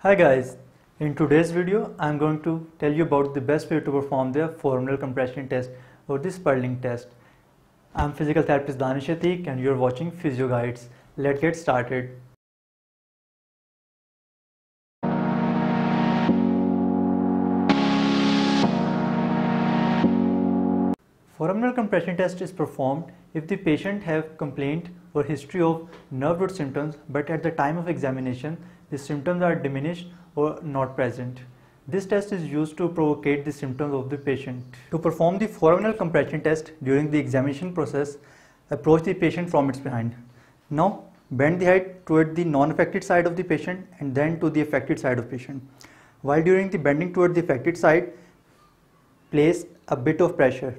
Hi guys, in today's video I'm going to tell you about the best way to perform the forearm compression test or the Spurling test. I'm physical therapist Danish Attique and you're watching Physioguides. Let's get started. Forearm compression test is performed if the patient have complaint or history of nerve root symptoms, but at the time of examination the symptoms are diminished or not present. This test is used to provocate the symptoms of the patient. To perform the forearm compression test during the examination process, approach the patient from its behind. Now bend the head toward the non-affected side of the patient and then to the affected side of patient. While during the bending toward the affected side, place a bit of pressure.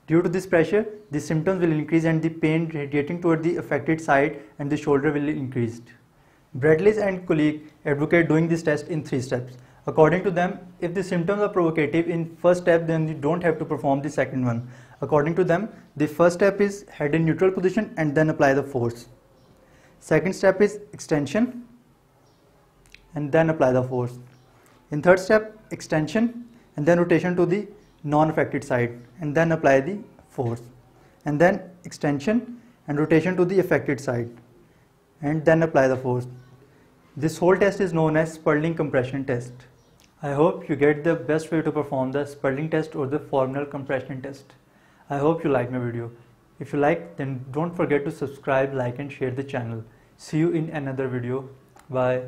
Due to this pressure, the symptoms will increase and the pain radiating toward the affected side and the shoulder will increase. Bradley and colleague advocate doing this test in 3 steps. According to them, if the symptoms are provocative in first step, then you don't have to perform the second one. According to them, the first step is head in neutral position and then apply the force. Second step is extension and then apply the force. In third step, extension and then rotation to the non-affected side and then apply the force, and then extension and rotation to the affected side and then apply the force. This whole test is known as Spurling compression test. I hope you get the best way to perform the Spurling test or the forearm compression test. I hope you like my video. If you like, then don't forget to subscribe, like and share the channel. See you in another video. Bye.